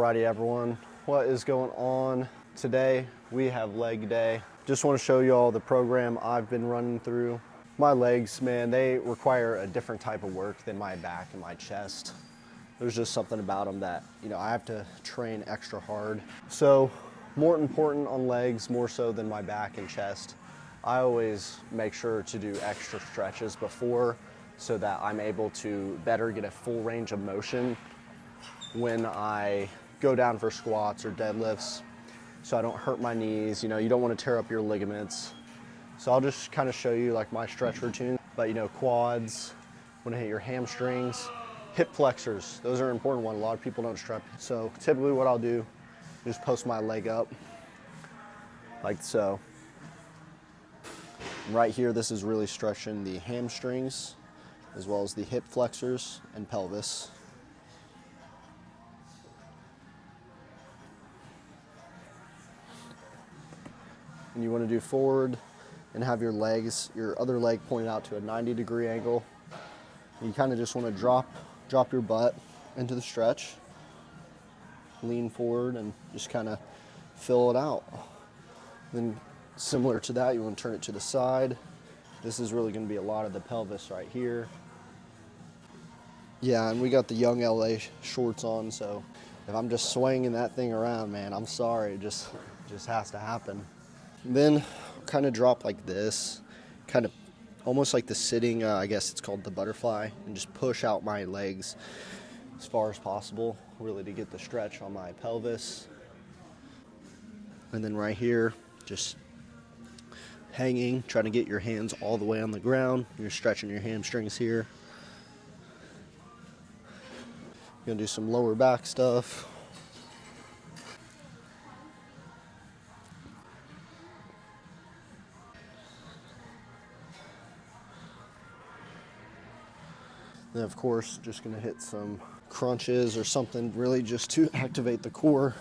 Alrighty everyone, what is going on? Today we have leg day. Just want to show you all the program I've been running through. My legs, man, they require a different type of work than my back and my chest. There's just something about them that, I have to train extra hard. So more important on legs, more so than my back and chest. I always make sure to do extra stretches before so that I'm able to better get a full range of motion when I go down for squats or deadlifts, so I don't hurt my knees. You don't want to tear up your ligaments. So I'll just kind of show you like my stretch routine. But quads, want to hit your hamstrings, hip flexors. Those are an important one. A lot of people don't stretch. So typically what I'll do is post my leg up like so. Right here, this is really stretching the hamstrings as well as the hip flexors and pelvis. And you want to do forward and have your other leg pointed out to a 90-degree angle. You kind of just want to drop your butt into the stretch, lean forward, and just kind of fill it out. Then similar to that, you want to turn it to the side. This is really going to be a lot of the pelvis right here. Yeah, and we got the Young LA shorts on, so if I'm just swinging that thing around, man, I'm sorry, it just has to happen. Then kind of drop like this, kind of almost like the sitting, I guess it's called the butterfly, and just push out my legs as far as possible, really to get the stretch on my pelvis. And then right here, just hanging, trying to get your hands all the way on the ground. You're stretching your hamstrings here. You're gonna do some lower back stuff. Then of course, just gonna hit some crunches or something really just to activate the core.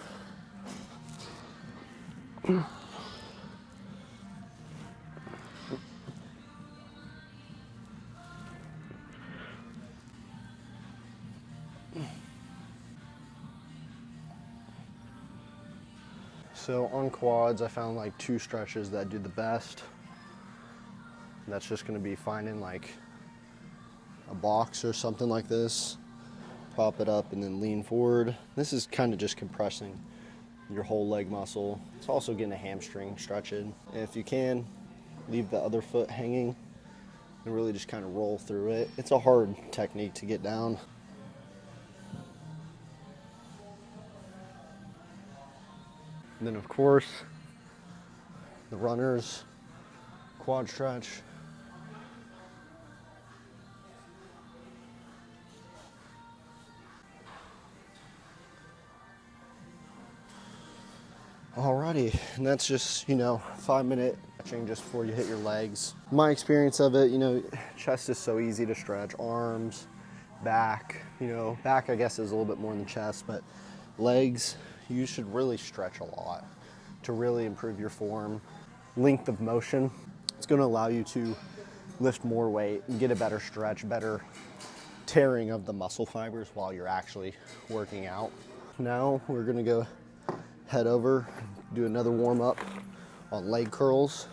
So on quads, I found like 2 stretches that do the best. And that's just gonna be finding like a box or something like this, prop it up and then lean forward. This is kind of just compressing your whole leg muscle. It's also getting a hamstring stretched. And if you can, leave the other foot hanging and really just kind of roll through it. It's a hard technique to get down. And then of course, the runners, quad stretch. Alrighty, and that's just, 5-minute stretching just before you hit your legs. My experience of it, chest is so easy to stretch, arms, back, back I guess is a little bit more than chest, but legs, you should really stretch a lot to really improve your form. Length of motion, it's gonna allow you to lift more weight and get a better stretch, better tearing of the muscle fibers while you're actually working out. Now we're gonna go head over, do another warm up on leg curls.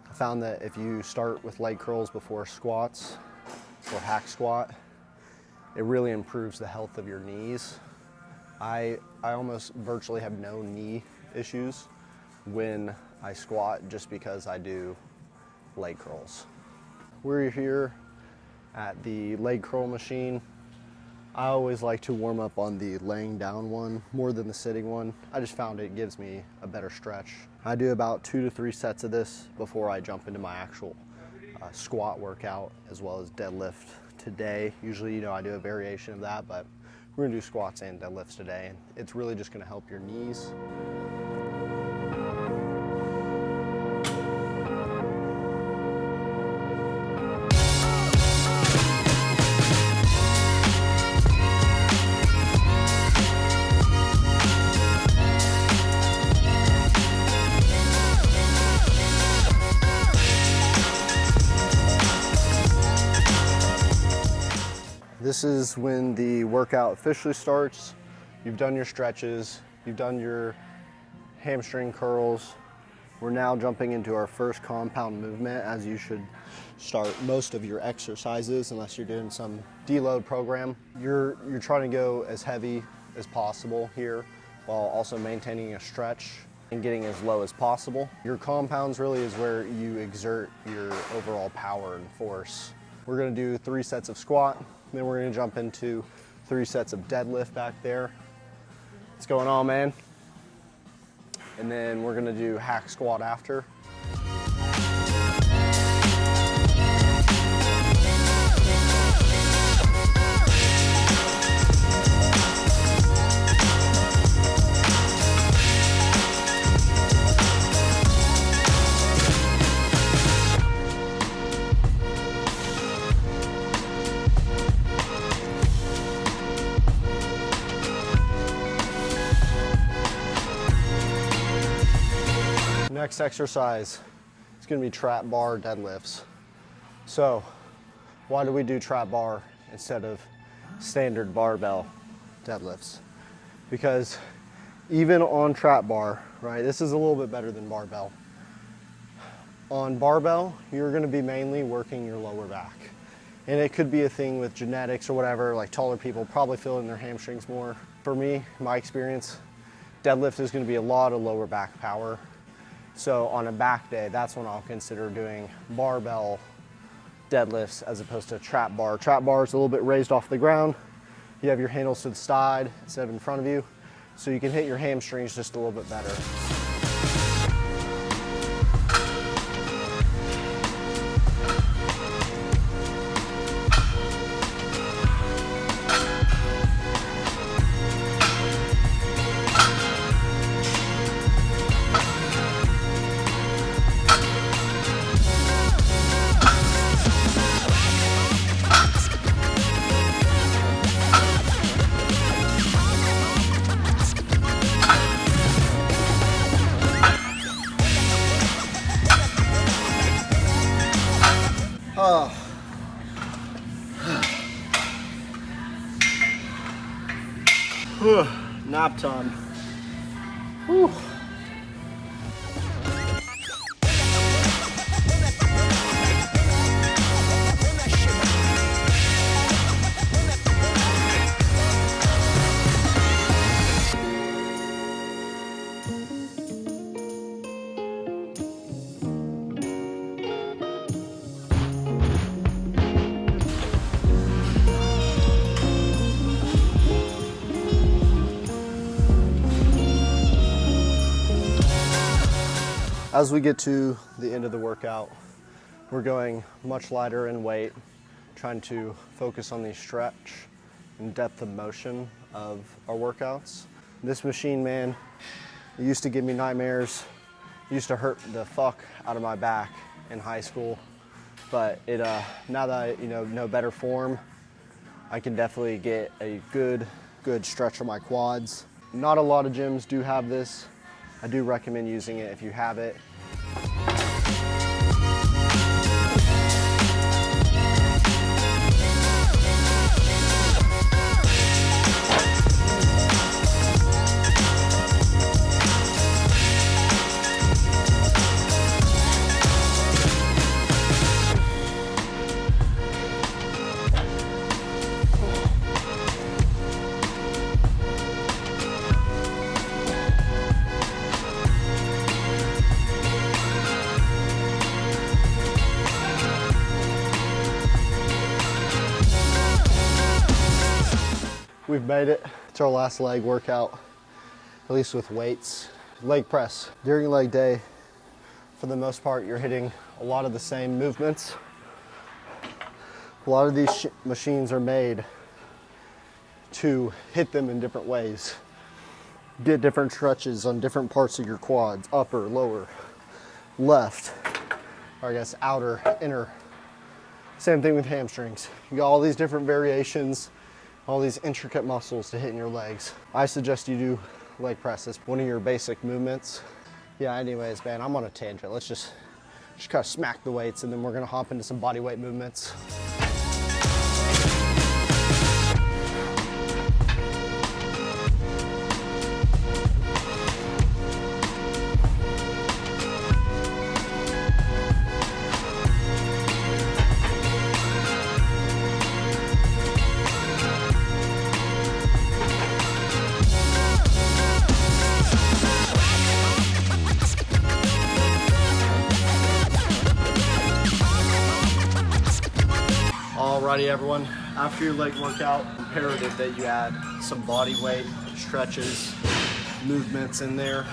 I found that if you start with leg curls before squats or hack squat, it really improves the health of your knees. I almost virtually have no knee issues when I squat just because I do leg curls. We're here at the leg curl machine. I always like to warm up on the laying down one more than the sitting one. I just found it gives me a better stretch. I do about 2 to 3 sets of this before I jump into my actual squat workout as well as deadlift today. Usually, I do a variation of that, but we're gonna do squats and deadlifts today. And it's really just gonna help your knees. This is when the workout officially starts. You've done your stretches, you've done your hamstring curls. We're now jumping into our first compound movement, as you should start most of your exercises unless you're doing some deload program. You're trying to go as heavy as possible here while also maintaining a stretch and getting as low as possible. Your compounds really is where you exert your overall power and force. We're gonna do 3 sets of squat, then we're gonna jump into 3 sets of deadlift back there. What's going on, man? And then we're gonna do hack squat after. Next exercise is going to be trap bar deadlifts. So why do we do trap bar instead of standard barbell deadlifts? Because even on trap bar, right, this is a little bit better than barbell. On barbell, you're going to be mainly working your lower back. And it could be a thing with genetics or whatever, like taller people probably feel in their hamstrings more. For me, my experience, deadlift is going to be a lot of lower back power. So on a back day, that's when I'll consider doing barbell deadlifts as opposed to trap bar. Trap bar is a little bit raised off the ground. You have your handles to the side instead of in front of you, so you can hit your hamstrings just a little bit better. Nap time. Whew. As we get to the end of the workout, we're going much lighter in weight, trying to focus on the stretch and depth of motion of our workouts. This machine, man, it used to give me nightmares. It used to hurt the fuck out of my back in high school. But now that I know better form, I can definitely get a good stretch on my quads. Not a lot of gyms do have this. I do recommend using it if you have it. We've made it. It's our last leg workout, at least with weights. Leg press. During leg day, for the most part, you're hitting a lot of the same movements. A lot of these machines are made to hit them in different ways. Get different stretches on different parts of your quads, upper, lower, left, or I guess outer, inner. Same thing with hamstrings. You got all these different variations, all these intricate muscles to hit in your legs. I suggest you do leg press as one of your basic movements. Yeah, anyways, man, I'm on a tangent. Let's just kind of smack the weights, and then we're gonna hop into some body weight movements. Alrighty everyone, after your leg workout, imperative that you add some body weight, stretches, movements in there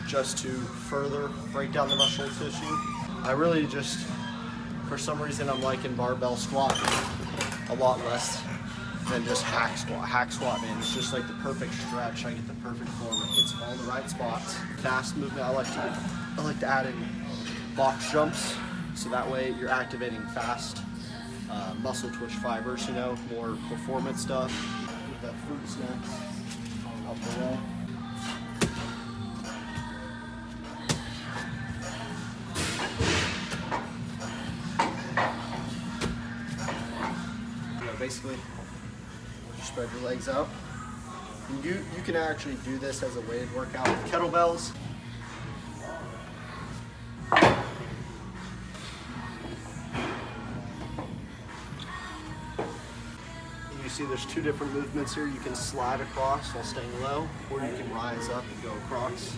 just to further break down the muscle tissue. I really just, for some reason, I'm liking barbell squat a lot less than just hack squat. Hack squat, man, it's just like the perfect stretch. I get the perfect form. It hits all the right spots. Fast movement. I like to add in box jumps, so that way you're activating fast muscle twitch fibers. You know, more performance stuff. With that fruit snacks up the wall. Basically, you spread your legs out. And you can actually do this as a weighted workout with kettlebells. You see there's two different movements here. You can slide across while staying low, or you can rise up and go across.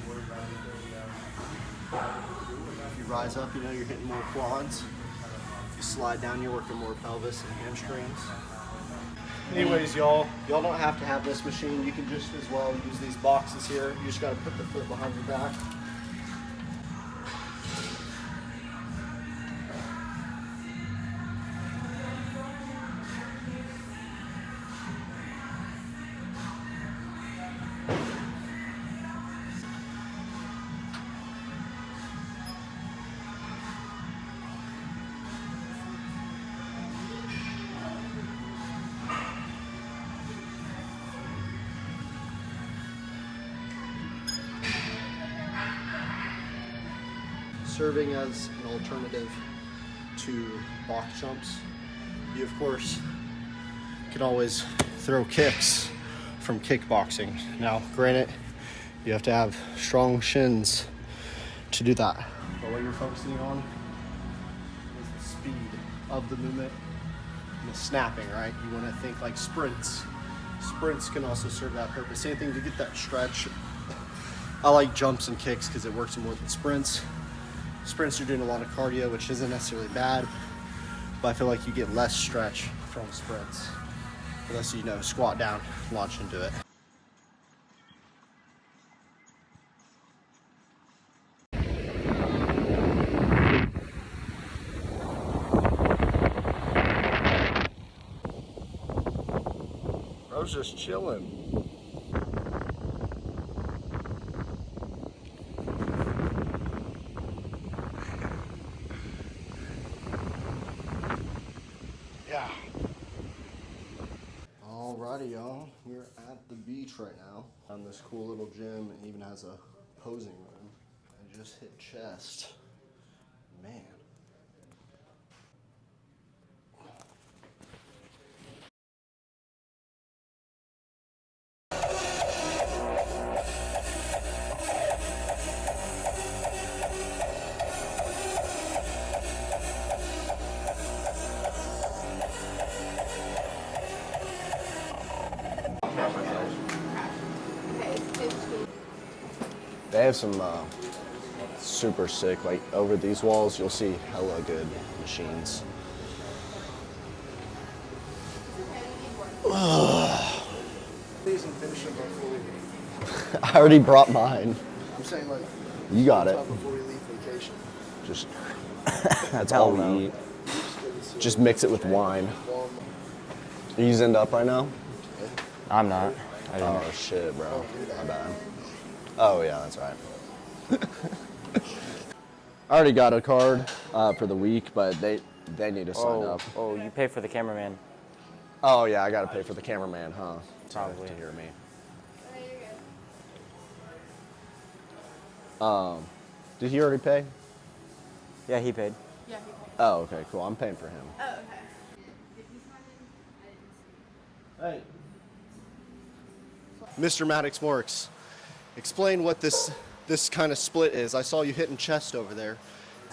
If you rise up, you know you're hitting more quads. If you slide down, you're working more pelvis and hamstrings. Anyways, y'all don't have to have this machine. You can just as well use these boxes here. You just got to put the foot behind your back. Serving as an alternative to box jumps, you of course can always throw kicks from kickboxing. Now, granted, you have to have strong shins to do that. But what you're focusing on is the speed of the movement and the snapping, right? You want to think like sprints. Sprints can also serve that purpose. Same thing to get that stretch. I like jumps and kicks because it works more than sprints. Sprints are doing a lot of cardio, which isn't necessarily bad, but I feel like you get less stretch from sprints. Unless you know, squat down, launch into it. I was just chilling. Yeah. Alrighty, y'all. We're at the beach right now. On this cool little gym. It even has a posing room. I just hit chest. Man. They have some super sick, like over these walls, you'll see hella good machines. Please and finish them before we leave. I already brought mine. I'm saying like, You got it. before we leave vacation. Just, that's all we eat. Just mix it with wine. Are you zinned up right now? I'm not. Oh shit, bro. My bad. Oh yeah, that's right. I already got a card for the week, but they need to sign up. Oh, you pay for the cameraman. Oh yeah, I gotta pay for the cameraman, huh? Probably. To hear me. Did he already pay? Yeah, he paid. Yeah, he paid. Oh, okay, cool. I'm paying for him. Oh, okay. Hey. Mr. Maddox Morks, explain what this kind of split is. I saw you hitting chest over there,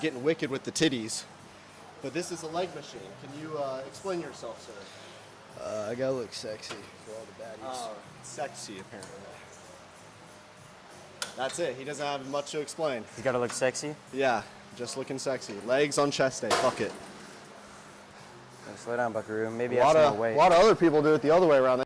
getting wicked with the titties. But this is a leg machine. Can you explain yourself, sir? I gotta look sexy for all the baddies. Oh, sexy, apparently. That's it. He doesn't have much to explain. You gotta look sexy. Yeah, just looking sexy. Legs on chest day. Fuck it. Slow down, Buckaroo. Maybe A add lot some more weight. of other people do it the other way around.